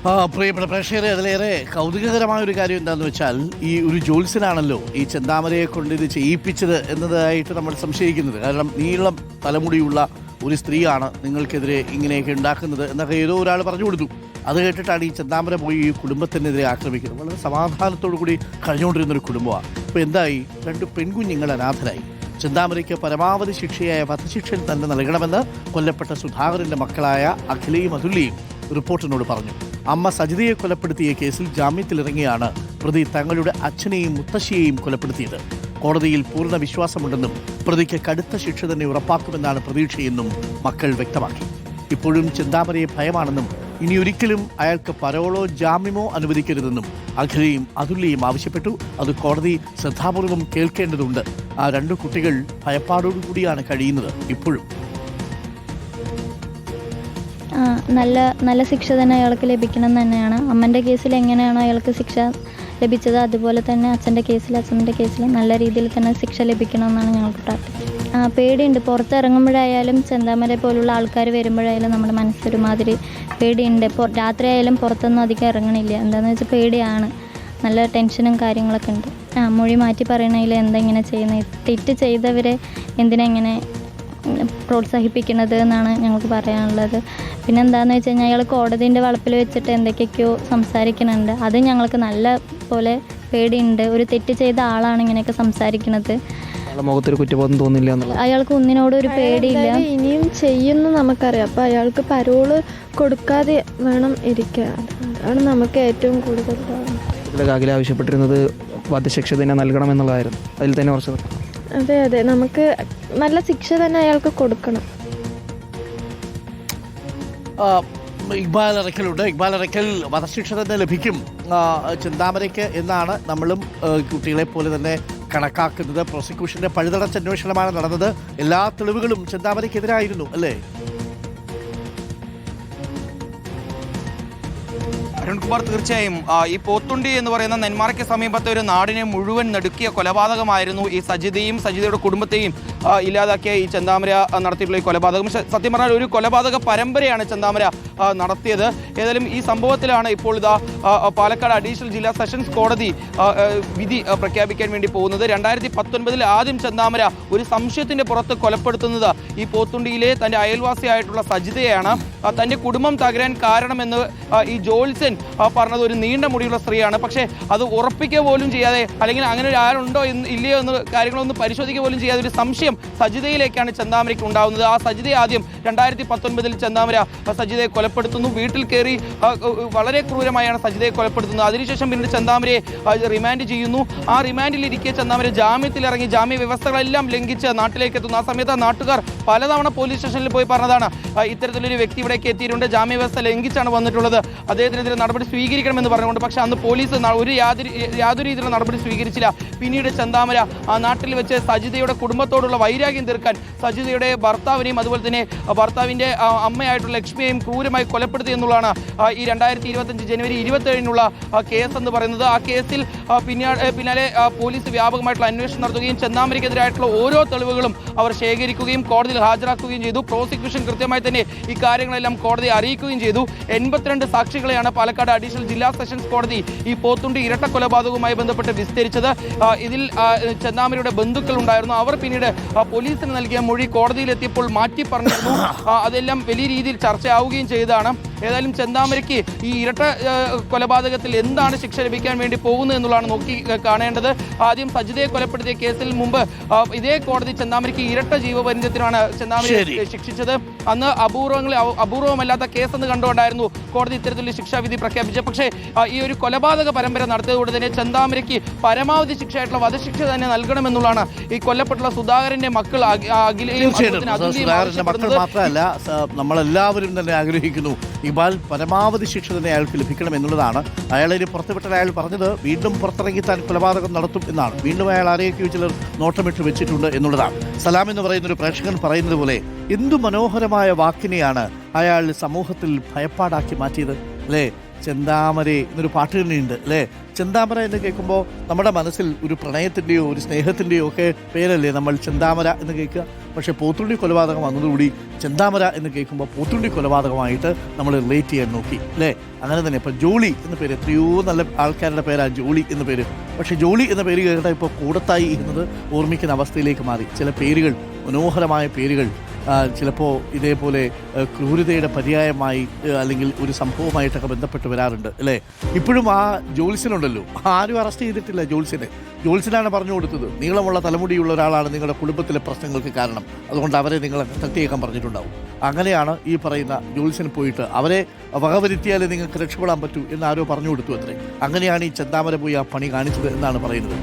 പ്രിയപ്പെട്ട പ്രേക്ഷകരെ, അതിലേറെ കൗതുകകരമായ ഒരു കാര്യം എന്താണെന്ന് വെച്ചാൽ, ഈ ഒരു ജ്യോത്സ്യനാണല്ലോ ഈ ചെന്താമരയെ കൊണ്ട് ഇത് ചെയ്യിപ്പിച്ചത് എന്നതായിട്ട് നമ്മൾ സംശയിക്കുന്നത്. കാരണം നീളം തലമുടിയുള്ള ഒരു സ്ത്രീയാണ് നിങ്ങൾക്കെതിരെ ഇങ്ങനെയൊക്കെ ഉണ്ടാക്കുന്നത് എന്നൊക്കെ ഏതോ ഒരാൾ പറഞ്ഞു കൊടുത്തു. അത് കേട്ടിട്ടാണ് ഈ ചെന്താമര പോയി ഈ കുടുംബത്തിനെതിരെ ആക്രമിക്കുന്നത്. വളരെ സമാധാനത്തോടു കൂടി കഴിഞ്ഞുകൊണ്ടിരുന്നൊരു കുടുംബമാണ്. ഇപ്പോൾ എന്തായി? 2 പെൺകുഞ്ഞുങ്ങൾ അനാഥരായി. ചെന്താമരയ്ക്ക് പരമാവധി ശിക്ഷയായ വധശിക്ഷയിൽ തന്നെ നൽകണമെന്ന് കൊല്ലപ്പെട്ട സുധാകരൻ്റെ മക്കളായ അഖിലയും അതുല്യയും റിപ്പോർട്ടിനോട് പറഞ്ഞു. അമ്മ സജിതയെ കൊലപ്പെടുത്തിയ കേസിൽ ജാമ്യത്തിലിറങ്ങിയാണ് പ്രതി തങ്ങളുടെ അച്ഛനെയും മുത്തശ്ശിയെയും കൊലപ്പെടുത്തിയത്. കോടതിയിൽ പൂർണ്ണ വിശ്വാസമുണ്ടെന്നും പ്രതിക്ക് കടുത്ത ശിക്ഷ തന്നെ ഉറപ്പാക്കുമെന്നാണ് പ്രതീക്ഷയെന്നും മക്കൾ വ്യക്തമാക്കി. ഇപ്പോഴും ചെന്താമരയെ ഭയമാണെന്നും ഇനിയൊരിക്കലും അയാൾക്ക് പരോളോ ജാമ്യമോ അനുവദിക്കരുതെന്നും അഖിലയും അതുല്യയും ആവശ്യപ്പെട്ടു. അത് കോടതി ശ്രദ്ധാപൂർവം കേൾക്കേണ്ടതുണ്ട്. ആ 2 കുട്ടികൾ ഭയപ്പാടോടുകൂടിയാണ് കഴിയുന്നത് ഇപ്പോഴും. നല്ല ശിക്ഷ തന്നെ അയാൾക്ക് ലഭിക്കണം തന്നെയാണ്. അമ്മൻ്റെ കേസിൽ എങ്ങനെയാണോ അയാൾക്ക് ശിക്ഷ ലഭിച്ചത്, അതുപോലെ തന്നെ അച്ഛൻ്റെ കേസിൽ നല്ല രീതിയിൽ തന്നെ ശിക്ഷ ലഭിക്കണമെന്നാണ് ഞങ്ങൾക്ക് പ്രാർത്ഥിക്കുന്നത്. പേടിയുണ്ട്. പുറത്തിറങ്ങുമ്പോഴായാലും ചെന്താമര പോലുള്ള ആൾക്കാർ വരുമ്പോഴായാലും നമ്മുടെ മനസ്സൊരുമാതിരി പേടിയുണ്ട്. രാത്രിയായാലും പുറത്തൊന്നും അധികം ഇറങ്ങണില്ല. എന്താണെന്ന് വെച്ചാൽ പേടിയാണ്. നല്ല ടെൻഷനും കാര്യങ്ങളൊക്കെ ഉണ്ട്. മൊഴി മാറ്റി പറയണതിൽ എന്താ ഇങ്ങനെ ചെയ്യുന്നത്, തെറ്റ് ചെയ്തവരെ എന്തിനാ ഇങ്ങനെ പ്രോത്സാഹിപ്പിക്കുന്നത് എന്നാണ് ഞങ്ങൾക്ക് പറയാനുള്ളത്. പിന്നെ എന്താണെന്ന് വെച്ച് കഴിഞ്ഞാൽ അയാൾ കോടതിൻ്റെ വളപ്പിൽ വെച്ചിട്ട് എന്തൊക്കെയൊക്കെയോ സംസാരിക്കുന്നുണ്ട്. അത് ഞങ്ങൾക്ക് നല്ല പോലെ പേടിയുണ്ട്. ഒരു തെറ്റ് ചെയ്ത ആളാണ് ഇങ്ങനെയൊക്കെ സംസാരിക്കുന്നത്. മുഖത്തൊരു കുറ്റബോധം തോന്നില്ല. അയാൾക്ക് ഒന്നിനോട് ഒരു പേടിയില്ല. ഇനിയും ചെയ്യുന്നു നമുക്കറിയാം. അപ്പോൾ അയാൾക്ക് പരോള് കൊടുക്കാതെ വേണം ഇരിക്കാൻ. അതാണ് നമുക്ക് ഏറ്റവും കൂടുതൽ അഖില ആവശ്യപ്പെട്ടിരുന്നത് വധശിക്ഷ തന്നെ നൽകണമെന്നുള്ളതായിരുന്നു. അതിൽ തന്നെ ഉറച്ചത്. അതെ, നമുക്ക് നല്ല ശിക്ഷ തന്നെ അയാൾക്ക് കൊടുക്കണം. ഇക്ബാൽ അറക്കലുണ്ട്. ഇക്ബാൽ അറക്കൽ, വധശിക്ഷ തന്നെ ലഭിക്കും ചെന്താമരയ്ക്ക് എന്നാണ് നമ്മളും കുട്ടികളെ പോലെ തന്നെ കണക്കാക്കുന്നത്. പ്രോസിക്യൂഷന്റെ പഴുതടച്ച അന്വേഷണമാണ് നടന്നത്. എല്ലാ തെളിവുകളും ചെന്താമരയ്ക്കെതിരായിരുന്നു അല്ലേ? അരുൺകുമാർ, തീർച്ചയായും ഈ പോത്തുണ്ടി എന്ന് പറയുന്ന നെന്മാറയ്ക്ക് സമീപത്തെ ഒരു നാടിനെ മുഴുവൻ നടുക്കിയ കൊലപാതകമായിരുന്നു ഈ സജിതയുടെ കുടുംബത്തെയും ഇല്ലാതാക്കിയ ഈ ചെന്താമര നടത്തിയിട്ടുള്ള ഈ കൊലപാതകം. സത്യം പറഞ്ഞാൽ ഒരു കൊലപാതക പരമ്പരയാണ് ചെന്താമര നടത്തിയത്. ഏതായാലും ഈ സംഭവത്തിലാണ് ഇപ്പോൾ ഇതാ പാലക്കാട് അഡീഷണൽ ജില്ലാ സെഷൻസ് കോടതി വിധി പ്രഖ്യാപിക്കാൻ വേണ്ടി പോകുന്നത്. 2019 ആദ്യം ചെന്താമര ഒരു സംശയത്തിന്റെ പുറത്ത് കൊലപ്പെടുത്തുന്നത് ഈ പോത്തുണ്ടിയിലെ തന്റെ അയൽവാസിയായിട്ടുള്ള സജിതയാണ്. തന്റെ കുടുംബം തകരാൻ കാരണമെന്ന് ഈ ജോത്സ്യൻ പറഞ്ഞത് ഒരു നീണ്ട മുടിയുള്ള സ്ത്രീയാണ്. പക്ഷേ അത് ഉറപ്പിക്കുക പോലും ചെയ്യാതെ, അല്ലെങ്കിൽ അങ്ങനെ ഒരു ആരുണ്ടോ ഇല്ലയോ എന്ന് കാര്യങ്ങളൊന്നും പരിശോധിക്കുക പോലും ചെയ്യാതെ ഒരു സംശയം സജിതയിലേക്കാണ് ചെന്താമരയ്ക്ക് ഉണ്ടാകുന്നത്. ആ സജിതയെ ആദ്യം 2019 ചെന്താമര സജിതയെ കൊലപ്പെടുത്തുന്നു. വീട്ടിൽ കയറി വളരെ ക്രൂരമായാണ് സജിതയെ കൊലപ്പെടുത്തുന്നത്. അതിനുശേഷം പിന്നീട് ചെന്താമരയെ റിമാൻഡ് ചെയ്യുന്നു. ആ റിമാൻഡിലിരിക്കെ ചെന്താമര ജാമ്യത്തിലിറങ്ങി ജാമ്യ വ്യവസ്ഥകളെല്ലാം ലംഘിച്ച് നാട്ടിലേക്ക് എത്തുന്നു. ആ സമയത്ത് നാട്ടുകാർ പലതവണ പോലീസ് സ്റ്റേഷനിൽ പോയി പറഞ്ഞതാണ്, ഇത്തരത്തിലൊരു വ്യക്തി ഇവിടേക്ക് എത്തിയിട്ടുണ്ട്, ജാമ്യ വ്യവസ്ഥ ലംഘിച്ചാണ് വന്നിട്ടുള്ളത്, അദ്ദേഹത്തിനെതിരെ നടപടി സ്വീകരിക്കണമെന്ന് പറഞ്ഞുകൊണ്ട്. പക്ഷെ അന്ന് പോലീസ് യാതൊരു രീതിയിലുള്ള നടപടി സ്വീകരിച്ചില്ല. പിന്നീട് ചെന്താമര ആ നാട്ടിൽ വെച്ച് സജിതയുടെ കുടുംബത്തോടുള്ള വൈരാഗ്യം തീർക്കാൻ സജിതയുടെ ഭർത്താവിനെയും അതുപോലെ തന്നെ ഭർത്താവിൻ്റെ അമ്മയായിട്ടുള്ള ലക്ഷ്മിയെയും ക്രൂരമായി കൊലപ്പെടുത്തി എന്നുള്ളതാണ് ഈ 2025 ജനുവരി 27-നുള്ള കേസ് എന്ന് പറയുന്നത്. ആ കേസിൽ പിന്നാലെ പോലീസ് വ്യാപകമായിട്ടുള്ള അന്വേഷണം നടത്തുകയും ചെന്താമരയ്ക്കെതിരായിട്ടുള്ള ഓരോ തെളിവുകളും അവർ ശേഖരിക്കുകയും കോടതിയിൽ ഹാജരാക്കുകയും ചെയ്തു. പ്രോസിക്യൂഷൻ കൃത്യമായി തന്നെ ഈ കാര്യങ്ങളെല്ലാം കോടതിയെ അറിയിക്കുകയും ചെയ്തു. 82 സാക്ഷികളെയാണ് പാലക്കാട് അഡീഷണൽ ജില്ലാ സെഷൻസ് കോടതി ഈ പോത്തുണ്ടി ഇരട്ട കൊലപാതകവുമായി ബന്ധപ്പെട്ട് വിസ്തരിച്ചത്. ഇതിൽ ചെന്താമരയുടെ ബന്ധുക്കൾ ഉണ്ടായിരുന്നു. അവർ പിന്നീട് പോലീസിന് നൽകിയ മൊഴി കോടതിയിലെത്തിയപ്പോൾ മാറ്റി പറഞ്ഞിരുന്നു. അതെല്ലാം വലിയ രീതിയിൽ ചർച്ചയാവുകയും ചെയ്തതാണ്. ഏതായാലും ചെന്താമരയ്ക്ക് ഈ ഇരട്ട കൊലപാതകത്തിൽ എന്താണ് ശിക്ഷ ലഭിക്കാൻ വേണ്ടി പോകുന്നത് എന്നുള്ളതാണ് നോക്കി കാണേണ്ടത്. ആദ്യം സജിതയെ കൊലപ്പെടുത്തിയ കേസിൽ മുമ്പ് ഇതേ കോടതി ചെന്താമരയ്ക്ക് ഇരട്ട ജീവപര്യന്തത്തിനാണ് ചെന്താമരയെ ശിക്ഷിച്ചത്. അന്ന് അപൂർവമല്ലാത്ത കേസെന്ന് കണ്ടുകൊണ്ടായിരുന്നു കോടതി ഇത്തരത്തിലുള്ള ശിക്ഷാവിധി പ്രഖ്യാപിച്ചത്. പക്ഷേ ഈ ഒരു കൊലപാതക പരമ്പര നടത്തിയതുകൊണ്ട് തന്നെ ചെന്താമരയ്ക്ക് പരമാവധി ശിക്ഷയായിട്ടുള്ള വധശിക്ഷ തന്നെ നൽകണമെന്നുള്ളതാണ് ഈ കൊല്ലപ്പെട്ടുള്ള സുധാകരന്റെ മക്കൾ അഖിലയും മാത്രമല്ല നമ്മളെല്ലാവരും തന്നെ ആഗ്രഹിക്കുന്നു. ഇക്ബാൽ, പരമാവധി ശിക്ഷ തന്നെ അയാൾക്ക് ലഭിക്കണം എന്നുള്ളതാണ്. അയാളെ പുറത്തുവിട്ട അയാൾ പറഞ്ഞത് വീണ്ടും പുറത്തിറങ്ങി താൻ കൊലപാതകം നടത്തും എന്നാണ്. വീണ്ടും അയാൾ ആരെയൊക്കെയോ ചിലർ നോട്ടമിട്ട് വെച്ചിട്ടുണ്ട് എന്നുള്ളതാണ്. സലാം എന്ന് പറയുന്ന ഒരു പ്രേക്ഷകൻ പറയുന്നത് പോലെ എന്തു മനോഹരമായ വാക്കിനെയാണ് അയാൾ സമൂഹത്തിൽ ഭയപ്പാടാക്കി മാറ്റിയത് അല്ലേ? ചെന്താമരേ എന്നൊരു പാട്ട് തന്നെയുണ്ട് അല്ലേ? ചെന്താമര എന്ന് കേൾക്കുമ്പോൾ നമ്മുടെ മനസ്സിൽ ഒരു പ്രണയത്തിൻ്റെയോ ഒരു സ്നേഹത്തിൻ്റെയോ ഒക്കെ പേരല്ലേ നമ്മൾ ചെന്താമര എന്ന് കേൾക്കുക. പക്ഷേ പോത്തുണ്ടി കൊലപാതകം വന്നതുകൂടി ചെന്താമര എന്ന് കേൾക്കുമ്പോൾ പോത്തുണ്ടി കൊലപാതകമായിട്ട് നമ്മൾ റിലേറ്റ് ചെയ്യാൻ നോക്കി അല്ലേ. അങ്ങനെ തന്നെ ഇപ്പം ജോളി എന്ന പേര്, എത്രയോ നല്ല ആൾക്കാരുടെ പേരാണ് ജോളി എന്ന പേര്. പക്ഷേ ജോളി എന്ന പേര് കേട്ടാൽ ഇപ്പോൾ കൂടത്തായി എന്നത് ഓർമ്മിക്കുന്ന അവസ്ഥയിലേക്ക് മാറി. ചില പേരുകൾ, മനോഹരമായ പേരുകൾ ചിലപ്പോൾ ഇതേപോലെ ക്രൂരതയുടെ പര്യായമായി അല്ലെങ്കിൽ ഒരു സംഭവമായിട്ടൊക്കെ ബന്ധപ്പെട്ട് വരാറുണ്ട് അല്ലേ. ഇപ്പോഴും ആ ജോത്സ്യനുണ്ടല്ലോ, ആരും അറസ്റ്റ് ചെയ്തിട്ടില്ല ജോത്സ്യനെ. ജോത്സ്യനാണ് പറഞ്ഞു കൊടുത്തത്, നീളമുള്ള തലമുടിയുള്ള ഒരാളാണ് നിങ്ങളുടെ കുടുംബത്തിലെ പ്രശ്നങ്ങൾക്ക് കാരണം, അതുകൊണ്ട് അവരെ നിങ്ങൾ തട്ടിയേക്കാൻ പറഞ്ഞിട്ടുണ്ടാവും. അങ്ങനെയാണ് ഈ പറയുന്ന ജോത്സ്യൻ പോയിട്ട് അവരെ വകവരുത്തിയാലേ നിങ്ങൾക്ക് രക്ഷപ്പെടാൻ പറ്റൂ എന്ന് ആരോ പറഞ്ഞു കൊടുത്തു അത്രേ. അങ്ങനെയാണ് ഈ ചെന്താമര പോയി ആ പണി കാണിച്ചത് എന്നാണ് പറയുന്നത്.